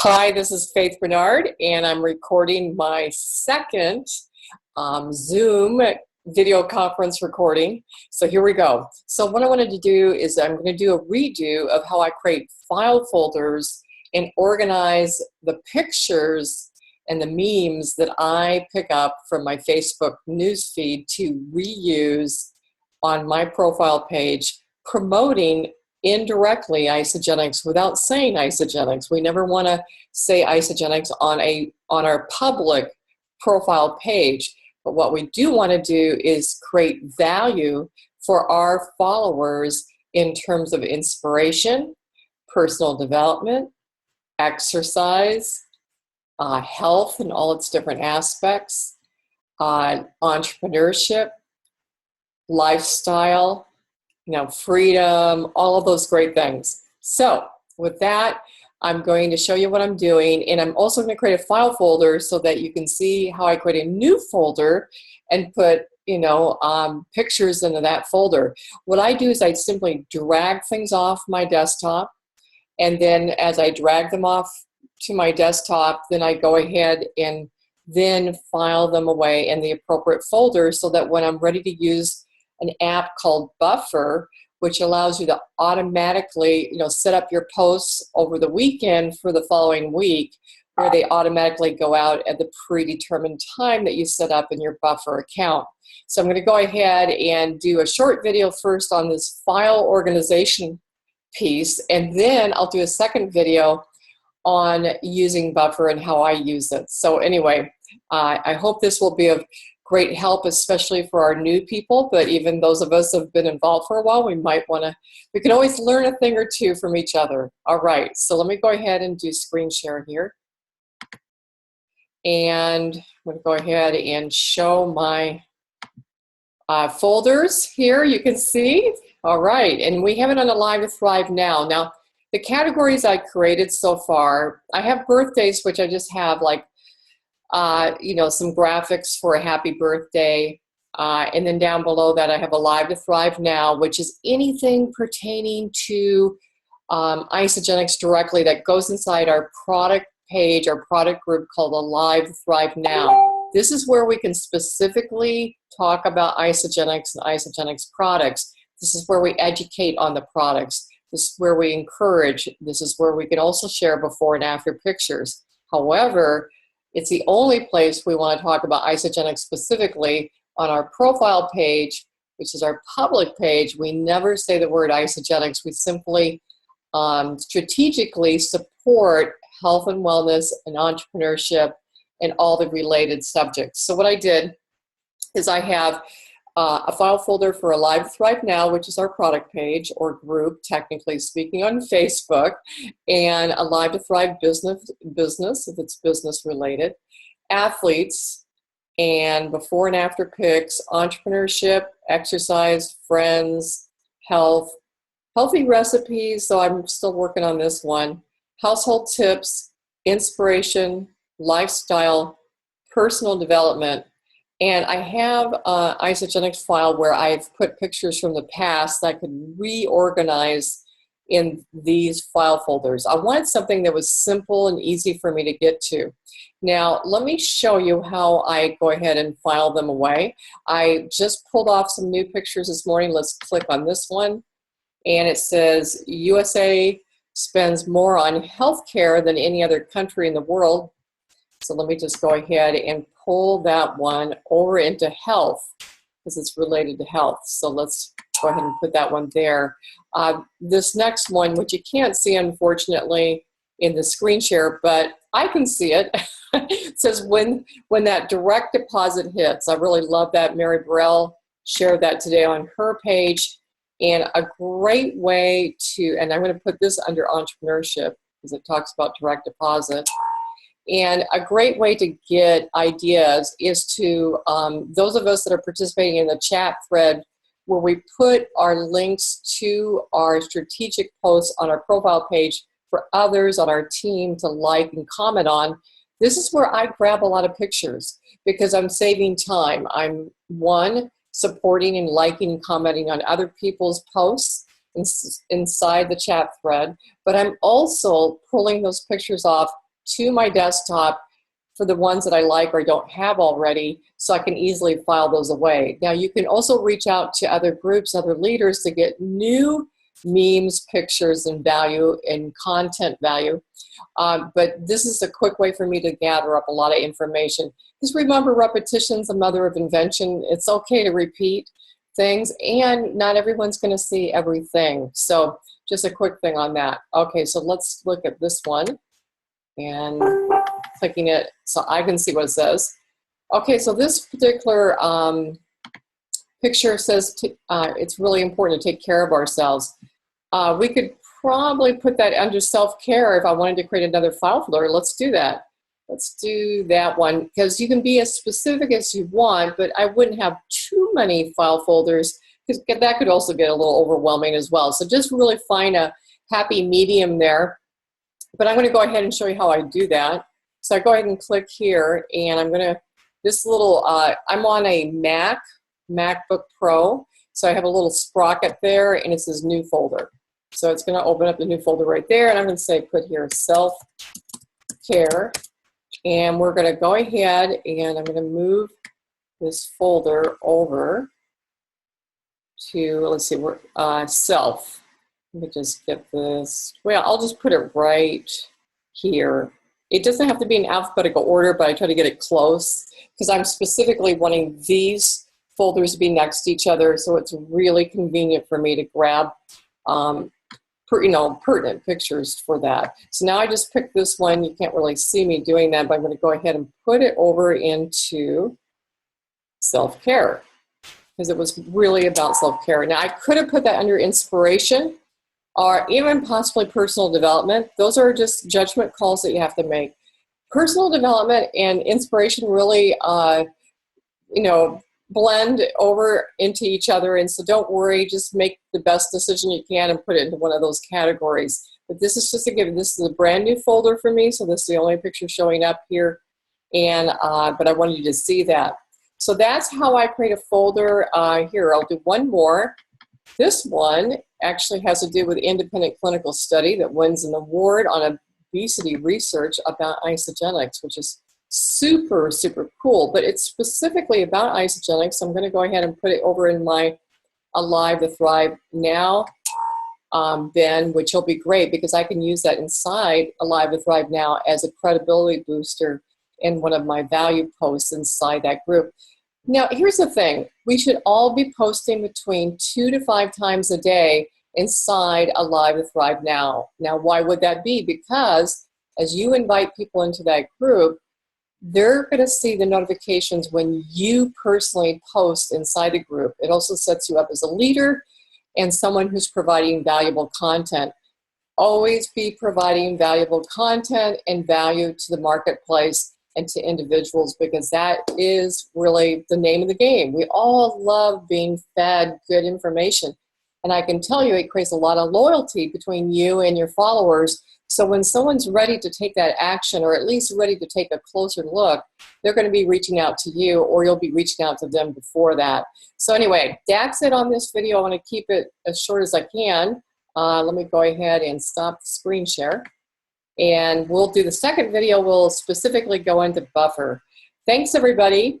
Hi, this is Faith Bernard, and I'm recording my second Zoom video conference recording. So here we go. So what I wanted to do is I'm going to do a redo of how I create file folders and organize the pictures and the memes that I pick up from my Facebook newsfeed to reuse on my profile page, promoting indirectly Isagenix without saying Isagenix. We never want to say Isagenix on our public profile page, but what we do want to do is create value for our followers in terms of inspiration, personal development, exercise, health in all its different aspects, entrepreneurship, lifestyle, freedom, all of those great things. So with that, I'm going to show you what I'm doing, and I'm also going to create a file folder so that you can see how I create a new folder and put pictures into that folder. What I do is I simply drag things off my desktop, and then as I drag them off to my desktop, then I go ahead and then file them away in the appropriate folder so that when I'm ready to use an app called Buffer, which allows you to automatically set up your posts over the weekend for the following week, where they automatically go out at the predetermined time that you set up in your Buffer account. So I'm going to go ahead and do a short video first on this file organization piece, and then I'll do a second video on using Buffer and how I use it. So anyway, I hope this will be of great help, especially for our new people, but even those of us who have been involved for a while, we can always learn a thing or two from each other. All right, so let me go ahead and do screen share here. And I'm going to go ahead and show my folders here. You can see. All right, and we have it on Alive to Thrive now. Now, the categories I created so far, I have birthdays, which I just have some graphics for a happy birthday. And then down below that, I have Alive to Thrive Now, which is anything pertaining to Isagenix directly that goes inside our product page, our product group called Alive to Thrive Now. This is where we can specifically talk about Isagenix and Isagenix products. This is where we educate on the products. This is where we encourage. This is where we can also share before and after pictures. However, it's the only place we want to talk about Isagenix specifically on our profile page, which is our public page. We never say the word Isagenix. We simply strategically support health and wellness and entrepreneurship and all the related subjects. So what I did is I have a file folder for Alive to Thrive Now, which is our product page or group, technically speaking, on Facebook, and Alive to Thrive business, if it's business related, athletes, and before and after pics, entrepreneurship, exercise, friends, health, healthy recipes, so I'm still working on this one, household tips, inspiration, lifestyle, personal development. And I have an Isagenix file where I've put pictures from the past that I could reorganize in these file folders. I wanted something that was simple and easy for me to get to. Now, let me show you how I go ahead and file them away. I just pulled off some new pictures this morning. Let's click on this one. And it says, USA spends more on healthcare than any other country in the world. So let me just go ahead and pull that one over into health because it's related to health. So let's go ahead and put that one there. This next one, which you can't see unfortunately in the screen share, but I can see it. It says when that direct deposit hits. I really love that. Mary Burrell shared that today on her page. And a great way to, and I'm going to put this under entrepreneurship because it talks about direct deposit. And a great way to get ideas is to, those of us that are participating in the chat thread where we put our links to our strategic posts on our profile page for others on our team to like and comment on. This is where I grab a lot of pictures because I'm saving time. I'm supporting and liking and commenting on other people's posts inside the chat thread, but I'm also pulling those pictures off to my desktop for the ones that I like or don't have already, so I can easily file those away. Now you can also reach out to other groups, other leaders to get new memes, pictures, and value and content value. But this is a quick way for me to gather up a lot of information. Just remember, repetition's the mother of invention. It's okay to repeat things, and not everyone's going to see everything. So just a quick thing on that. Okay, so let's look at this one and clicking it so I can see what it says. Okay, so this particular picture says it's really important to take care of ourselves. We could probably put that under self-care if I wanted to create another file folder. Let's do that. Let's do that one, because you can be as specific as you want, but I wouldn't have too many file folders, because that could also get a little overwhelming as well. So just really find a happy medium there. But I'm going to go ahead and show you how I do that. So I go ahead and click here, and I'm going to, this little, I'm on a MacBook Pro, so I have a little sprocket there, and it says new folder. So it's going to open up the new folder right there, and I'm going to say put here self-care, and we're going to go ahead and I'm going to move this folder over to, let's see, self. Let me just get this. Well, I'll just put it right here. It doesn't have to be in alphabetical order, but I try to get it close because I'm specifically wanting these folders to be next to each other, so it's really convenient for me to grab pertinent pictures for that. So now I just picked this one. You can't really see me doing that, but I'm going to go ahead and put it over into self-care because it was really about self-care. Now I could have put that under inspiration or even possibly personal development. Those are just judgment calls that you have to make. Personal development and inspiration really, blend over into each other, and so don't worry, just make the best decision you can and put it into one of those categories. But this is just a given. This is a brand new folder for me, so this is the only picture showing up here, and but I wanted you to see that. So that's how I create a folder. Here, I'll do one more. This one actually has to do with independent clinical study that wins an award on obesity research about Isagenix, which is super, super cool, but it's specifically about Isagenix. So I'm going to go ahead and put it over in my Alive to Thrive Now bin, which will be great because I can use that inside Alive to Thrive Now as a credibility booster in one of my value posts inside that group. Now, here's the thing. We should all be posting between 2 to 5 times a day inside Alive to Thrive Now. Now, why would that be? Because as you invite people into that group, they're going to see the notifications when you personally post inside the group. It also sets you up as a leader and someone who's providing valuable content. Always be providing valuable content and value to the marketplace and to individuals, because that is really the name of the game. We all love being fed good information. And I can tell you it creates a lot of loyalty between you and your followers. So when someone's ready to take that action, or at least ready to take a closer look, they're going to be reaching out to you, or you'll be reaching out to them before that. So anyway, that's it on this video. I want to keep it as short as I can. Let me go ahead and stop the screen share. And we'll do the second video. We'll specifically go into Buffer. Thanks, everybody.